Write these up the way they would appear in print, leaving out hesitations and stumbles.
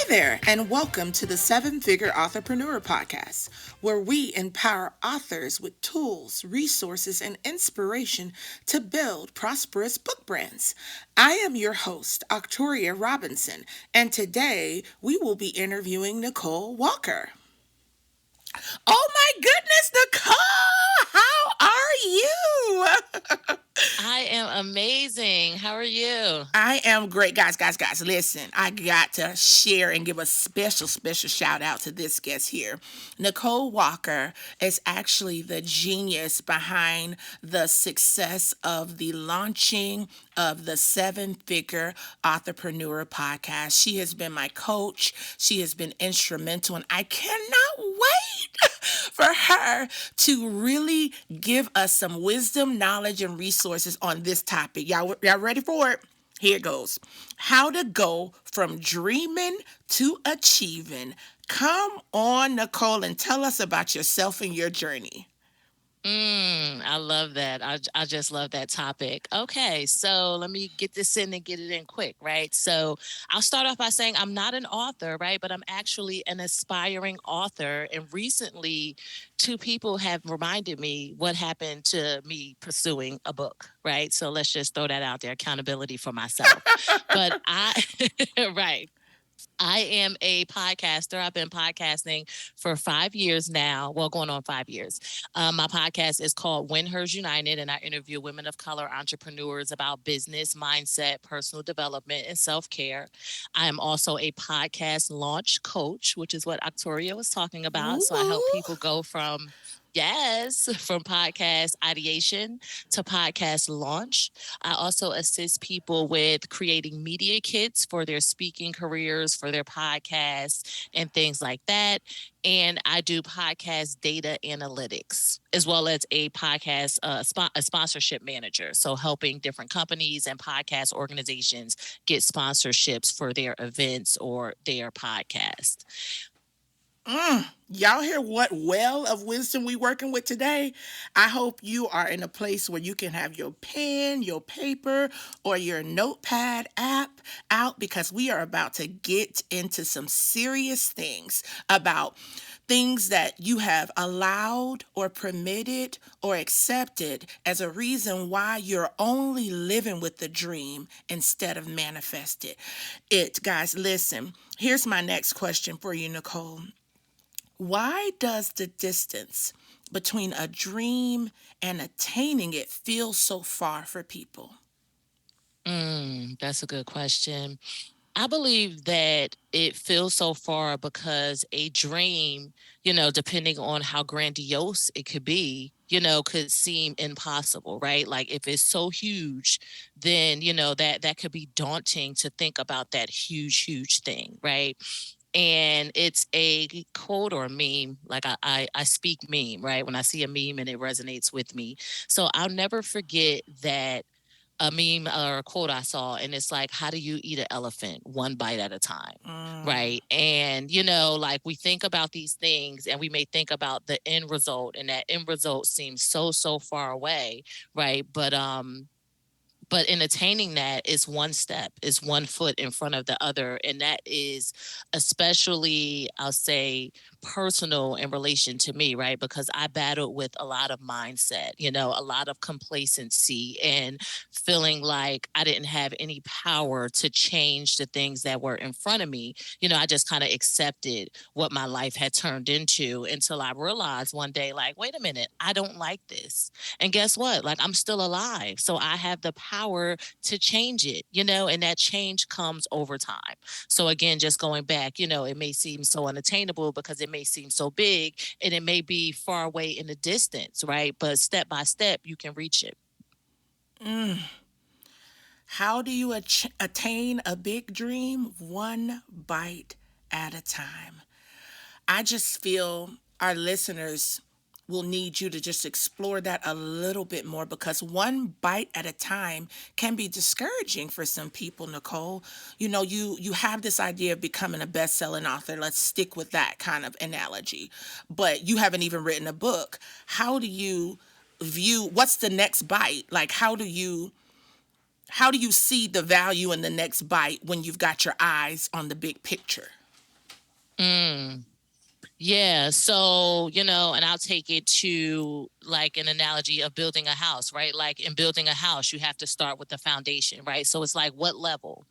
there, and welcome to the Seven Figure Authorpreneur Podcast, where we empower authors with tools, resources, and inspiration to build prosperous book brands. I am your host, Octoryia Robinson, and today we will be interviewing Nicole Walker. Oh my goodness, Nicole! How are you? I am amazing. How are you? I am great. Guys. Listen, I got to share and give a special shout out to this guest here. Nicole Walker is actually the genius behind the success of the launching of the Seven Figure Entrepreneur podcast. She has been my coach. She has been instrumental, and I cannot wait for her to really give us some wisdom, knowledge, and resources on this topic. Y'all ready for it? Here it goes. How to go from dreaming to achieving. Come on, Nicole, and tell us about yourself and your journey. I love that. I just love that topic. Okay, so let me get this in and get it in quick, right? So I'll start off by saying I'm not an author, right? But I'm actually an aspiring author. And recently, two people have reminded me what happened to me pursuing a book, right? So let's just throw that out there, accountability for myself. But right. I am a podcaster. I've been podcasting for 5 years now. Well, going on 5 years. My podcast is called When Hers United, and I interview women of color entrepreneurs about business, mindset, personal development, and self care. I am also a podcast launch coach, which is what Octoria was talking about. So I help Ooh. people go from Yes, from podcast ideation to podcast launch. I also assist people with creating media kits for their speaking careers, for their podcasts, and things like that. And I do podcast data analytics as well as a podcast a sponsorship manager. So helping different companies and podcast organizations get sponsorships for their events or their podcast. Y'all hear what well of wisdom we working with today? I hope you are in a place where you can have your pen, your paper, or your notepad app out because we are about to get into some serious things about things that you have allowed or permitted or accepted as a reason why you're only living with the dream instead of manifested it. Guys, listen. Here's my next question for you, Nicole. Why does the distance between a dream and attaining it feel so far for people? That's a good question. I believe that it feels so far because a dream, depending on how grandiose it could be, could seem impossible, right? Like if it's so huge, then, that could be daunting to think about that huge thing, right? And it's a quote or a meme, like I speak meme, right? When I see a meme and it resonates with me. So I'll never forget that a meme or a quote I saw, and it's like, how do you eat an elephant? One bite at a time, right? And, like we think about these things and we may think about the end result, and that end result seems so far away, right? But in attaining that is one step, is one foot in front of the other. And that is especially, I'll say, personal in relation to me, right? Because I battled with a lot of mindset, a lot of complacency and feeling like I didn't have any power to change the things that were in front of me. I just kind of accepted what my life had turned into until I realized one day, like, wait a minute, I don't like this. And guess what? Like, I'm still alive. So I have the power to change it, and that change comes over time. So again, just going back, it may seem so unattainable because it may seem so big and it may be far away in the distance, right? But step by step, you can reach it. How do you attain a big dream? One bite at a time. I just feel our listeners will need you to just explore that a little bit more because one bite at a time can be discouraging for some people, Nicole. You have this idea of becoming a best-selling author. Let's stick with that kind of analogy. But you haven't even written a book. How do you view what's the next bite? Like how do you see the value in the next bite when you've got your eyes on the big picture? Mm. Yeah. So, and I'll take it to like an analogy of building a house, right? Like in building a house, you have to start with the foundation, right? So it's like what level,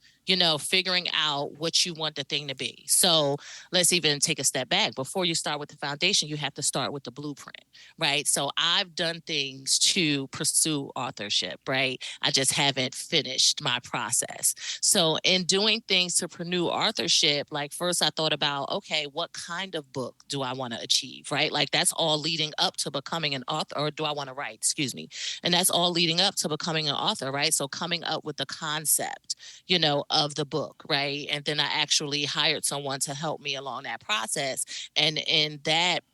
figuring out what you want the thing to be. So let's even take a step back. Before you start with the foundation, you have to start with the blueprint, right? So I've done things to pursue authorship, right? I just haven't finished my process. So, in doing things to pursue authorship, like first I thought about, okay, what kind of book do I want to achieve, right? Like that's all leading up to becoming an author, or do I want to write, excuse me. And that's all leading up to becoming an author, right? So, coming up with the concept, of the book, right? And then I actually hired someone to help me along that process. And in that,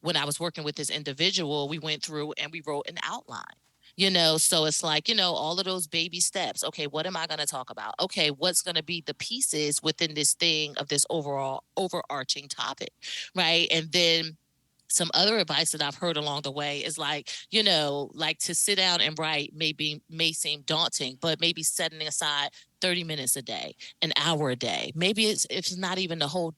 when I was working with this individual, we went through and we wrote an outline. So it's like, all of those baby steps. Okay, what am I going to talk about? Okay, what's going to be the pieces within this thing of this overall overarching topic, right? And then some other advice that I've heard along the way is like, like to sit down and write may seem daunting, but maybe setting aside 30 minutes a day, an hour a day. Maybe it's if it's not even the whole,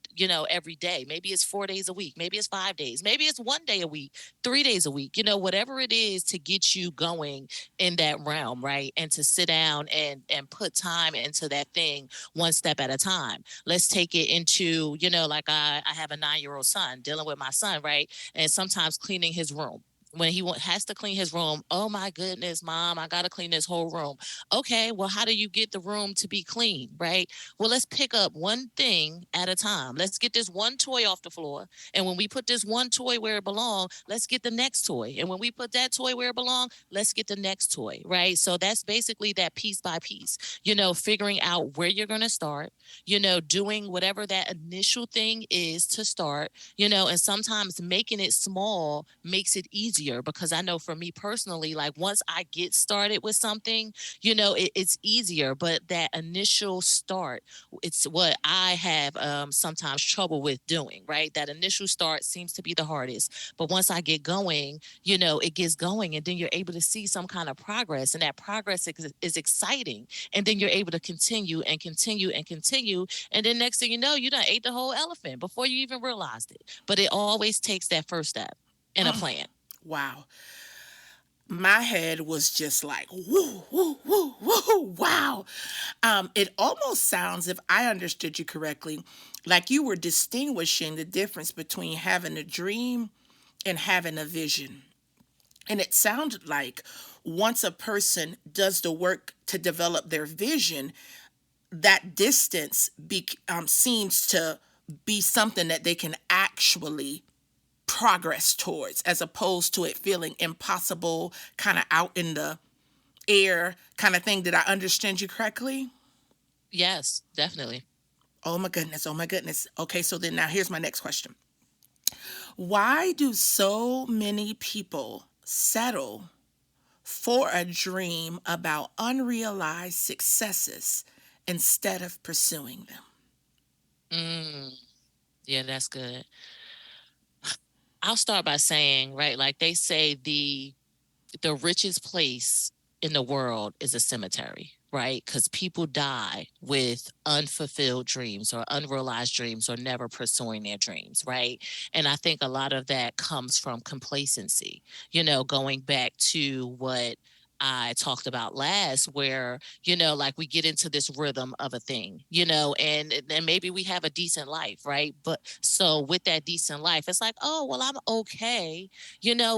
every day. Maybe it's 4 days a week. Maybe it's 5 days. Maybe it's one day a week, 3 days a week, whatever it is to get you going in that realm, right? And to sit down and put time into that thing one step at a time. Let's take it into, like I have a 9-year-old son dealing with my son, right? And sometimes cleaning his room. When he has to clean his room, oh my goodness, mom, I got to clean this whole room. Okay, well, how do you get the room to be clean, right? Well, let's pick up one thing at a time. Let's get this one toy off the floor. And when we put this one toy where it belongs, let's get the next toy. And when we put that toy where it belongs, let's get the next toy, right? So that's basically that piece by piece, figuring out where you're going to start, doing whatever that initial thing is to start, and sometimes making it small makes it easier because I know for me personally, like once I get started with something, it's easier. But that initial start, it's what I have sometimes trouble with doing, right? That initial start seems to be the hardest. But once I get going, it gets going and then you're able to see some kind of progress. And that progress is exciting. And then you're able to continue and continue and continue. And then next thing you know, you done ate the whole elephant before you even realized it. But it always takes that first step in a plan. Wow. My head was just like, woo, woo, woo, woo, wow. It almost sounds, if I understood you correctly, like you were distinguishing the difference between having a dream and having a vision. And it sounded like once a person does the work to develop their vision, that distance seems to be something that they can actually progress towards, as opposed to it feeling impossible, kind of out in the air kind of thing. Did I understand you correctly? Yes, definitely. Oh my goodness. Oh my goodness. Okay, so then now here's my next question. Why do so many people settle for a dream about unrealized successes instead of pursuing them? Mm, yeah, that's good. I'll start by saying, right, like they say the richest place in the world is a cemetery, right? Because people die with unfulfilled dreams or unrealized dreams or never pursuing their dreams, right? And I think a lot of that comes from complacency, going back to what I talked about last, where, like we get into this rhythm of a thing, and maybe we have a decent life, right? But so with that decent life, it's like, oh, well, I'm okay,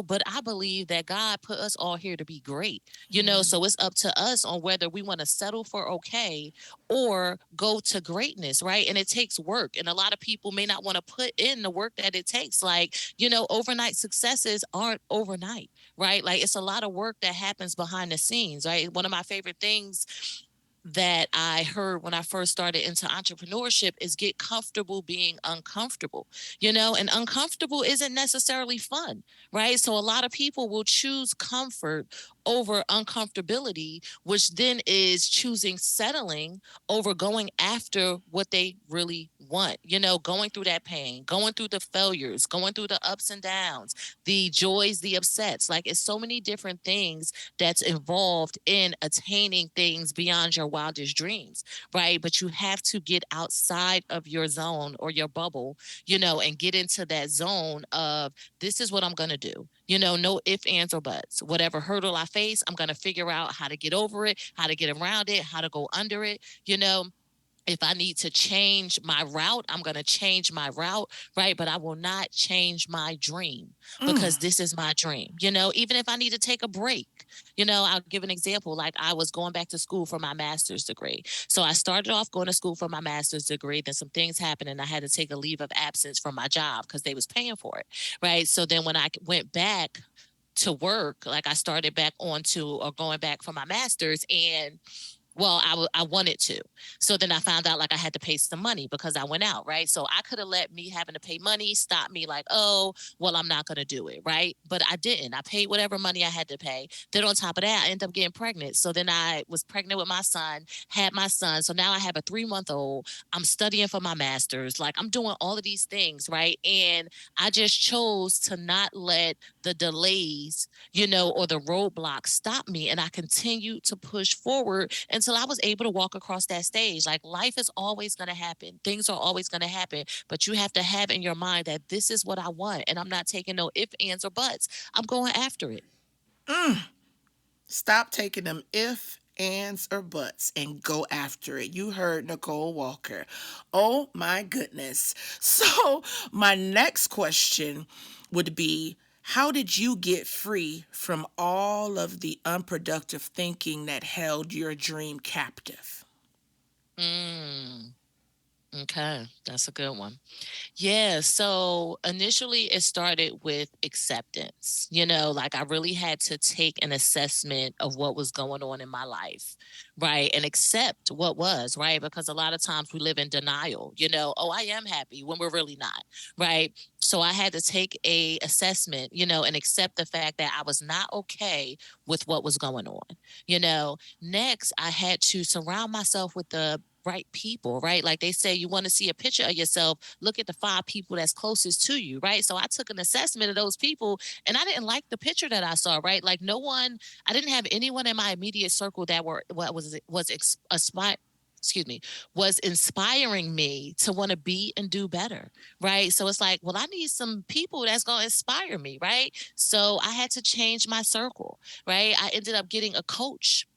but I believe that God put us all here to be great, Amen. so it's up to us on whether we want to settle for okay or go to greatness, right? And it takes work. And a lot of people may not want to put in the work that it takes. Like, overnight successes aren't overnight, right? Like it's a lot of work that happens behind the scenes, right? One of my favorite things that I heard when I first started into entrepreneurship is get comfortable being uncomfortable, and uncomfortable isn't necessarily fun, right? So a lot of people will choose comfort over uncomfortability, which then is choosing settling over going after what they really want. Going through that pain, going through the failures, going through the ups and downs, the joys, the upsets. Like, it's so many different things that's involved in attaining things beyond your wildest dreams, right? But you have to get outside of your zone or your bubble, and get into that zone of, this is what I'm going to do. No ifs, ands, or buts. Whatever hurdle I face, I'm going to figure out how to get over it, how to get around it, how to go under it. If I need to change my route, I'm going to change my route, right? But I will not change my dream, Mm. because this is my dream. Even if I need to take a break, I'll give an example. Like, I was going back to school for my master's degree. So I started off going to school for my master's degree. Then some things happened and I had to take a leave of absence from my job because they was paying for it, right? So then when I went back to work, like, I started back on to or going back for my master's, and well, I wanted to. So then I found out, like, I had to pay some money because I went out, right? So I could have let me having to pay money stop me, like, oh, well, I'm not going to do it, right? But I didn't. I paid whatever money I had to pay. Then on top of that, I ended up getting pregnant. So then I was pregnant with my son, had my son. So now I have a 3-month old. I'm studying for my master's. Like, I'm doing all of these things, right? And I just chose to not let the delays, or the roadblocks stop me. And I continued to push forward until I was able to walk across that stage. Like, life is always going to happen. Things are always going to happen. But you have to have in your mind that this is what I want. And I'm not taking no ifs, ands, or buts. I'm going after it. Stop taking them if, ands, or buts and go after it. You heard Nicole Walker. Oh my goodness. So, my next question would be, how did you get free from all of the unproductive thinking that held your dream captive? Mm, okay. That's a good one. Yeah, so initially it started with acceptance. Like, I really had to take an assessment of what was going on in my life, right? And accept what was, right? Because a lot of times we live in denial, oh, I am happy when we're really not, right? So I had to take a assessment, and accept the fact that I was not okay with what was going on. Next, I had to surround myself with the right people, right? Like they say, you want to see a picture of yourself, look at the 5 people that's closest to you, right? So I took an assessment of those people, and I didn't like the picture that I saw, right? Like, no one, I didn't have anyone in my immediate circle that were what was aspire excuse me, was inspiring me to want to be and do better, right? So it's like, well, I need some people that's going to inspire me, right? So I had to change my circle, right? I ended up getting a coach,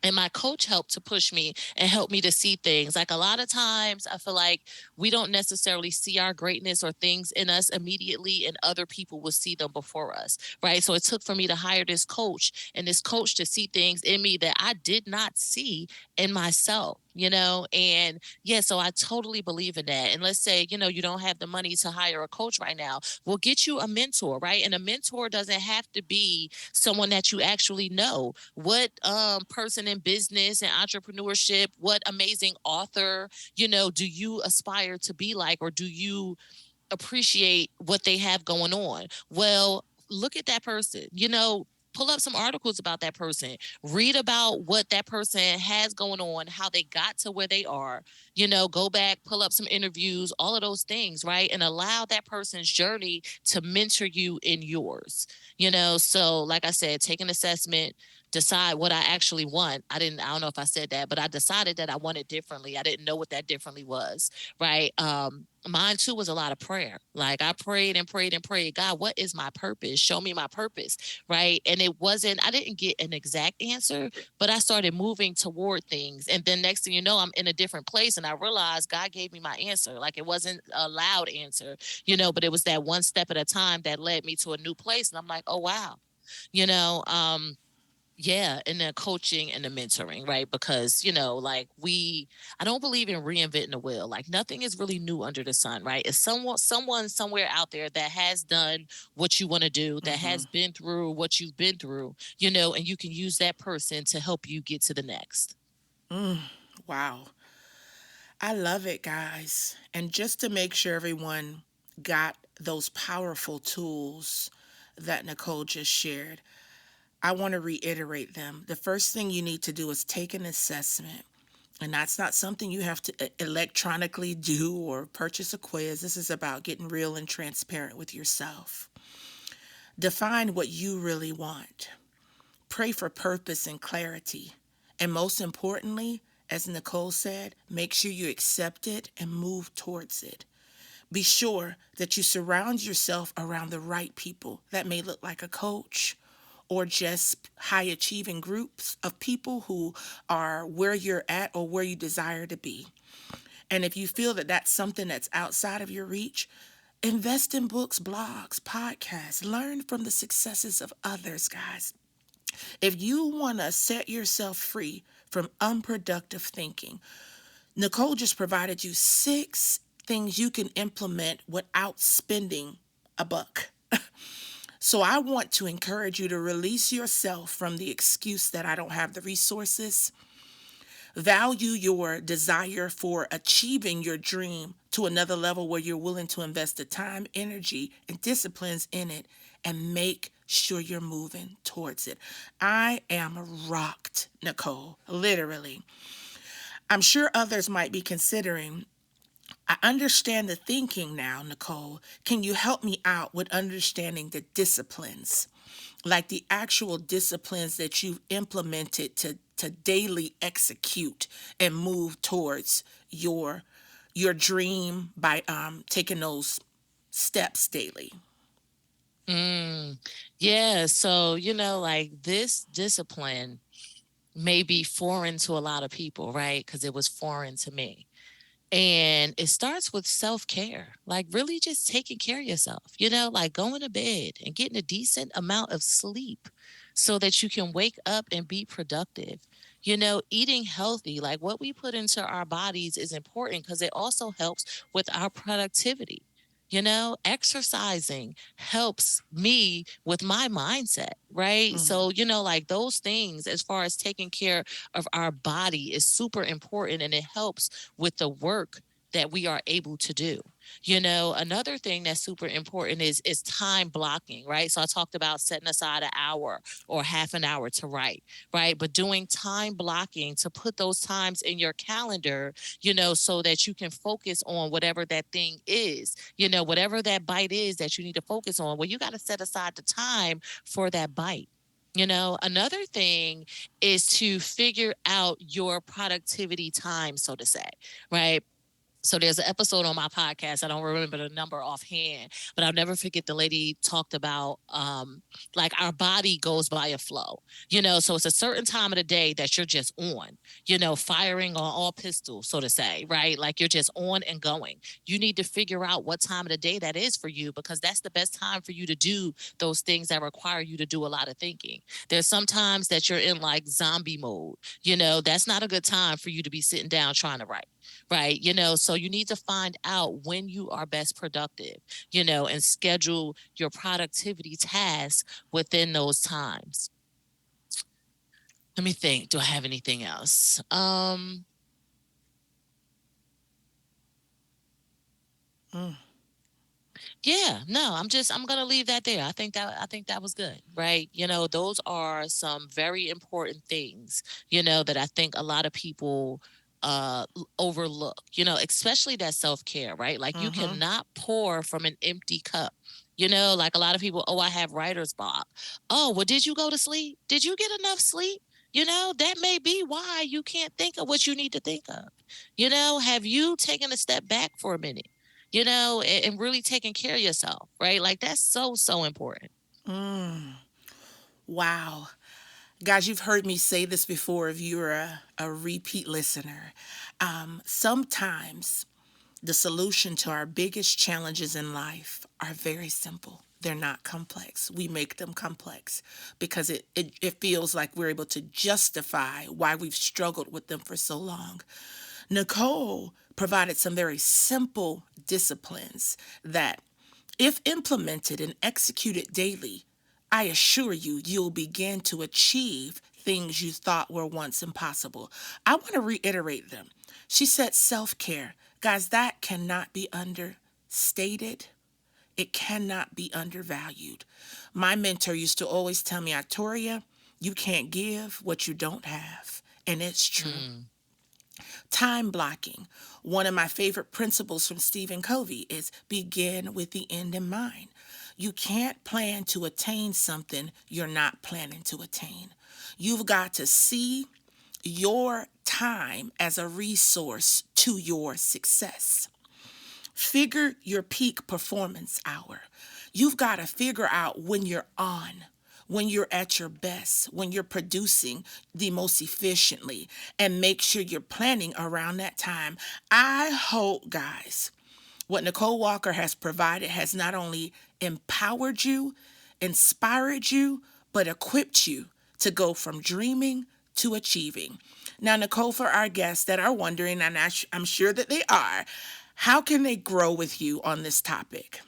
and my coach helped to push me and help me to see things. Like, a lot of times I feel like we don't necessarily see our greatness or things in us immediately, and other people will see them before us, right? So it took for me to hire this coach, and this coach to see things in me that I did not see in myself. And yeah, so I totally believe in that. And let's say, you don't have the money to hire a coach right now. We'll get you a mentor, right? And a mentor doesn't have to be someone that you actually know. What person in business and entrepreneurship, what amazing author, do you aspire to be like, or do you appreciate what they have going on? Well, look at that person, pull up some articles about that person, read about what that person has going on, how they got to where they are, go back, pull up some interviews, all of those things, right? And allow that person's journey to mentor you in yours, So, like I said, take an assessment, decide what I actually want. I don't know if I said that, but I decided that I wanted differently. I didn't know what that differently was, right? Mine too was a lot of prayer. Like, I prayed and prayed and prayed, God, what is my purpose? Show me my purpose, right? And I didn't get an exact answer, but I started moving toward things. And then next thing you know, I'm in a different place, and I realized God gave me my answer. Like, it wasn't a loud answer, but it was that one step at a time that led me to a new place. And I'm like, oh, wow. You know, yeah, and the coaching and the mentoring, right? Because, like, I don't believe in reinventing the wheel. Like, nothing is really new under the sun, right? It's someone somewhere out there that has done what you want to do, that Mm-hmm. has been through what you've been through, and you can use that person to help you get to the next. Wow. I love it, guys. And just to make sure everyone got those powerful tools that Nicole just shared, I want to reiterate them. The first thing you need to do is take an assessment. And that's not something you have to electronically do or purchase a quiz. This is about getting real and transparent with yourself. Define what you really want. Pray for purpose and clarity. And most importantly, as Nicole said, make sure you accept it and move towards it. Be sure that you surround yourself around the right people. That may look like a coach or just high achieving groups of people who are where you're at or where you desire to be. And if you feel that that's something that's outside of your reach, invest in books, blogs, podcasts. Learn from the successes of others, guys. If you want to set yourself free from unproductive thinking, Nicole just provided you 6 things you can implement without spending a buck. So I want to encourage you to release yourself from the excuse that I don't have the resources. Value your desire for achieving your dream to another level where you're willing to invest the time, energy, and disciplines in it and make sure you're moving towards it. I am rocked, Nicole, literally. I'm sure others might be considering, I understand the thinking now, Nicole. Can you help me out with understanding the disciplines? Like the actual disciplines that you've implemented to daily execute and move towards your dream by taking those steps daily. Mm, yeah. So, like this discipline may be foreign to a lot of people, right? Because it was foreign to me. And it starts with self care, like really just taking care of yourself, like going to bed and getting a decent amount of sleep so that you can wake up and be productive. Eating healthy, like what we put into our bodies is important because it also helps with our productivity. Exercising helps me with my mindset, right? Mhm. So, like those things, as far as taking care of our body, is super important and it helps with the work that we are able to do. Another thing that's super important is time blocking, right? So I talked about setting aside an hour or half an hour to write, right? But doing time blocking to put those times in your calendar, so that you can focus on whatever that thing is, whatever that bite is that you need to focus on. Well, you got to set aside the time for that bite. Another thing is to figure out your productivity time, so to say, right? So there's an episode on my podcast. I don't remember the number offhand, but I'll never forget the lady talked about like our body goes by a flow. So it's a certain time of the day that you're just on, firing on all pistols, so to say, right? Like you're just on and going. You need to figure out what time of the day that is for you because that's the best time for you to do those things that require you to do a lot of thinking. There's sometimes that you're in like zombie mode. That's not a good time for you to be sitting down trying to write, right? So you need to find out when you are best productive, and schedule your productivity tasks within those times. Let me think. Do I have anything else? Mm. Yeah, no, I'm gonna leave that there. I think that was good, right? Those are some very important things, that I think a lot of people overlook, especially that self-care, right? Like you Mhm. cannot pour from an empty cup. Like a lot of people, oh, I have writer's block. Oh, well, did you go to sleep? Did you get enough sleep? That may be why you can't think of what you need to think of. Have you taken a step back for a minute? And really taking care of yourself, right? Like that's so, so important. Mm. Wow. Guys, you've heard me say this before if you're a repeat listener. Sometimes the solution to our biggest challenges in life are very simple. They're not complex. We make them complex because it feels like we're able to justify why we've struggled with them for so long. Nicole provided some very simple disciplines that, if implemented and executed daily, I assure you, you'll begin to achieve things you thought were once impossible. I want to reiterate them. She said self care. Guys, that cannot be understated. It cannot be undervalued. My mentor used to always tell me, Octoryia, You can't give what you don't have. And it's true. Mm. Time blocking. One of my favorite principles from Stephen Covey is begin with the end in mind. You can't plan to attain something you're not planning to attain. You've got to see your time as a resource to your success. Figure your peak performance hour. You've got to figure out when you're on, when you're at your best, when you're producing the most efficiently, and make sure you're planning around that time. I hope, guys, what Nicole Walker has provided has not only empowered you, inspired you, but equipped you to go from dreaming to achieving. Now, Nicole, for our guests that are wondering, and I'm sure that they are, how can they grow with you on this topic?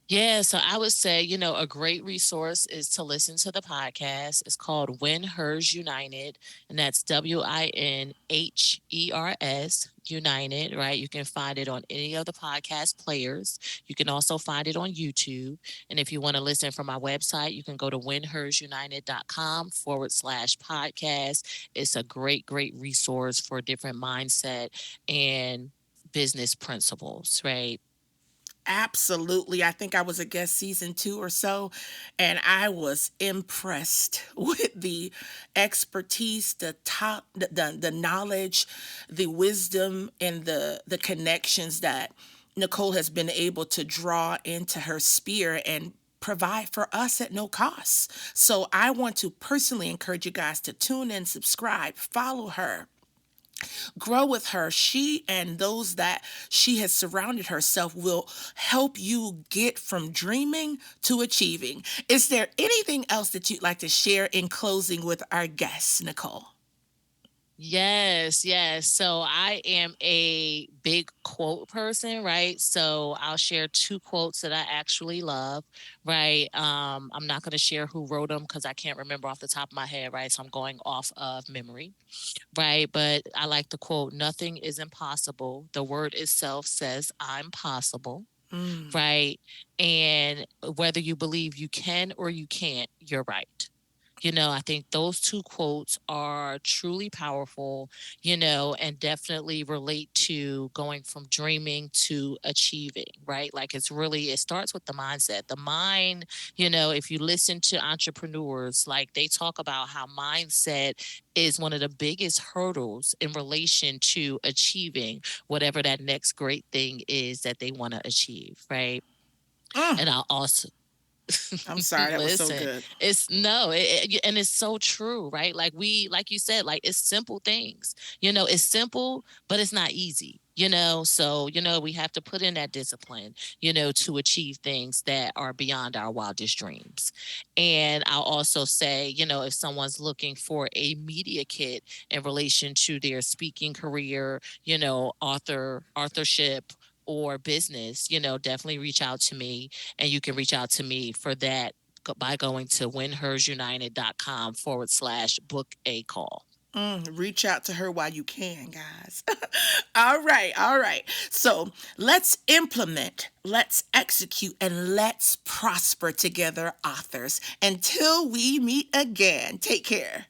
Yeah, so I would say, a great resource is to listen to the podcast. It's called Win Hers United, and that's WINHERS United, right? You can find it on any of the podcast players. You can also find it on YouTube. And if you want to listen from my website, you can go to winhersunited.com/podcast. It's a great, great resource for different mindset and business principles, right? Absolutely. I think I was a guest season 2 or so, and I was impressed with the expertise, the knowledge, the wisdom, and the connections that Nicole has been able to draw into her sphere and provide for us at no cost. So I want to personally encourage you guys to tune in, subscribe, follow her, grow with her. She and those that she has surrounded herself will help you get from dreaming to achieving. Is there anything else that you'd like to share in closing with our guests, Nicole? Yes, yes. So I am a big quote person, right? So I'll share two quotes that I actually love, right? I'm not going to share who wrote them because I can't remember off the top of my head, right? So I'm going off of memory, right? But I like the quote, nothing is impossible. The word itself says, I'm possible, Mm. right? And whether you believe you can or you can't, you're right. I think those two quotes are truly powerful, and definitely relate to going from dreaming to achieving, right? Like it starts with the mindset. The mind, if you listen to entrepreneurs, like they talk about how mindset is one of the biggest hurdles in relation to achieving whatever that next great thing is that they want to achieve, right? Mm. And I'll also I'm sorry, that was so listen, good. it's no, and it's so true, right? Like you said, like it's simple things. It's simple, but it's not easy. So we have to put in that discipline, to achieve things that are beyond our wildest dreams. And I'll also say, if someone's looking for a media kit in relation to their speaking career, authorship or business, definitely reach out to me, and you can reach out to me for that by going to winhersunited.com/book a call. Reach out to her while you can, guys. All right, all right. So let's implement, let's execute, and let's prosper together, authors. Until we meet again, take care.